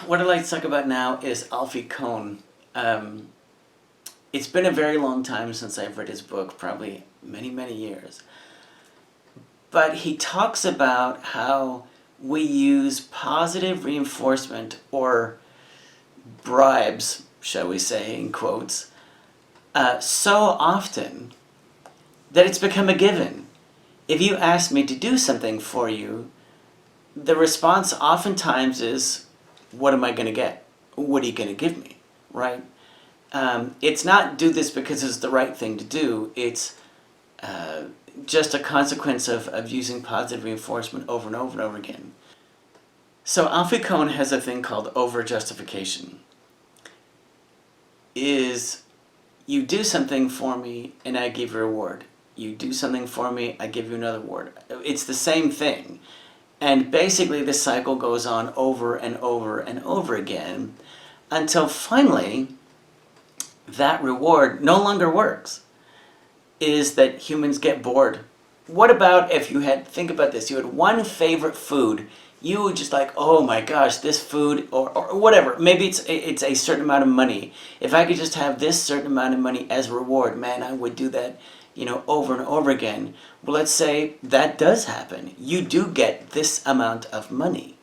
what I'd like to talk about now is Alfie Kohn. It's been a very long time since I've read his book, probably many, many years. But he talks about how we use positive reinforcement, or bribes, shall we say, in quotes, so often that it's become a given. If you ask me to do something for you, the response oftentimes is, what am I going to get? What are you going to give me, right? It's not do this because it's the right thing to do. It's just a consequence of using positive reinforcement over and over and over again. So Alfie Kohn has a thing called overjustification. Is you do something for me and I give you a reward. You do something for me, I give you another reward. It's the same thing. And basically this cycle goes on over and over and over again until finally that reward no longer works. Is that humans get bored. What about if you had, think about this, you had one favorite food, you would just like, oh my gosh, this food, or whatever, maybe it's a certain amount of money. If I could just have this certain amount of money as a reward, man, I would do that, over and over again. Well, let's say that does happen. You do get this amount of money.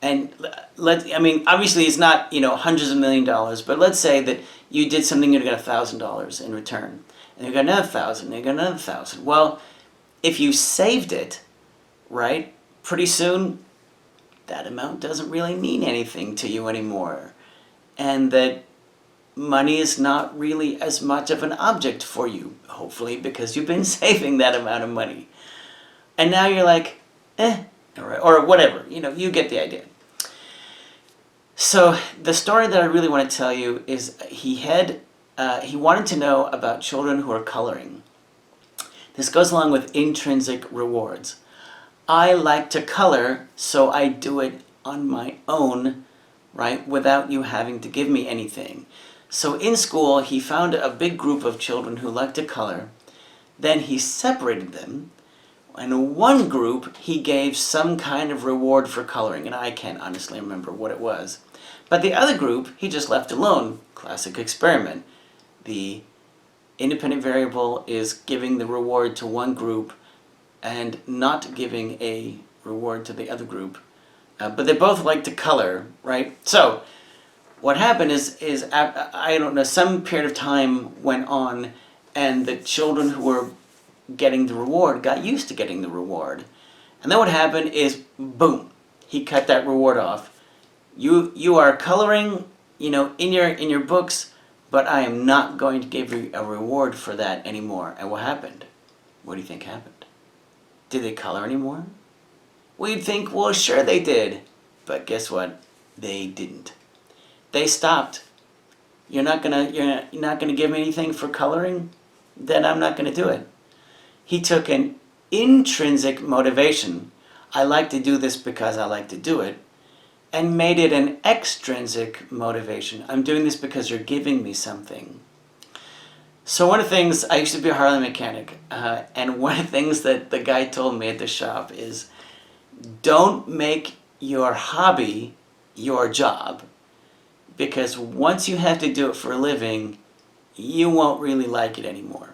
And obviously it's not, hundreds of $1,000,000, but let's say that you did something and you got $1,000 in return. And you got another 1,000, and you got another 1,000. Well, if you saved it, right, pretty soon that amount doesn't really mean anything to you anymore. And that money is not really as much of an object for you, hopefully, because you've been saving that amount of money. And now you're like, or whatever, you get the idea. So the story that I really want to tell you is he wanted to know about children who are coloring. This goes along with intrinsic rewards. I like to color, so I do it on my own, right, without you having to give me anything. So in school, he found a big group of children who liked to color. Then he separated them. And one group, he gave some kind of reward for coloring, and I can't honestly remember what it was. But the other group, he just left alone. Classic experiment. The independent variable is giving the reward to one group and not giving a reward to the other group. But they both like to color, right? So what happened is I don't know, some period of time went on and the children who were getting the reward got used to getting the reward. And then what happened is, boom, he cut that reward off. You are coloring, in your books, but I am not going to give you a reward for that anymore. And what happened? What do you think happened? Did they color anymore? Well, you'd think, well, sure they did. But guess what? They didn't. They stopped. You're not gonna give me anything for coloring? Then I'm not gonna do it. He took an intrinsic motivation, I like to do this because I like to do it, and made it an extrinsic motivation. I'm doing this because you're giving me something. So one of the things, I used to be a Harley mechanic, and one of the things that the guy told me at the shop is, don't make your hobby your job, because once you have to do it for a living, you won't really like it anymore.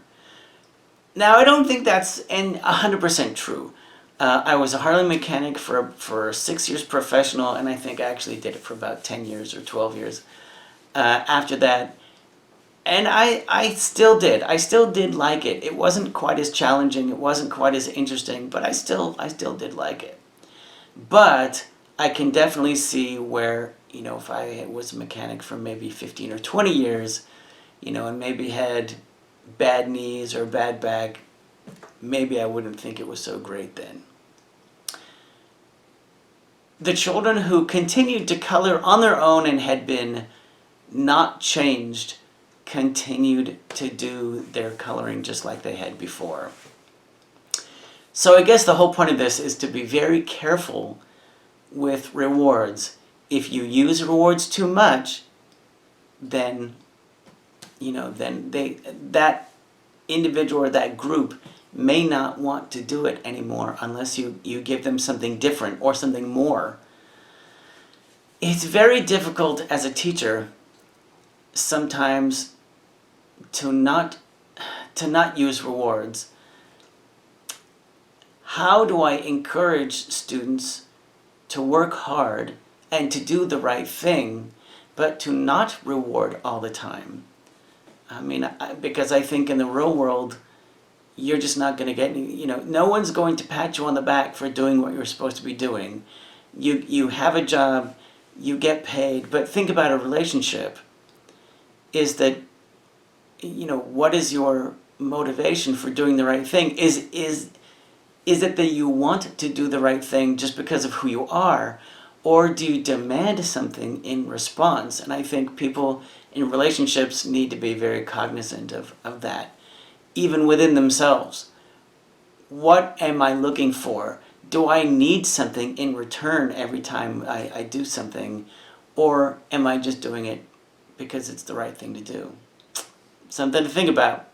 Now, I don't think that's 100% true. I was a Harley mechanic for 6 years professional, and I think I actually did it for about 10 years or 12 years after that. And I still did. I still did like it. It wasn't quite as challenging. It wasn't quite as interesting, but I still did like it. But I can definitely see where, if I was a mechanic for maybe 15 or 20 years, and maybe had bad knees or bad back, maybe I wouldn't think it was so great then. The children who continued to color on their own and had been not changed continued to do their coloring just like they had before. So I guess the whole point of this is to be very careful with rewards. If you use rewards too much, then that individual or that group may not want to do it anymore unless you give them something different or something more. It's very difficult as a teacher sometimes to not use rewards. How do I encourage students to work hard and to do the right thing, but to not reward all the time? I mean, because I think in the real world, you're just not going to get any, no one's going to pat you on the back for doing what you're supposed to be doing. You have a job, you get paid, but think about a relationship. Is that, what is your motivation for doing the right thing? Is it that you want to do the right thing just because of who you are, or do you demand something in response? And I think people in relationships need to be very cognizant of that, even within themselves. What am I looking for? Do I need something in return every time I do something, or am I just doing it because it's the right thing to do? Something to think about.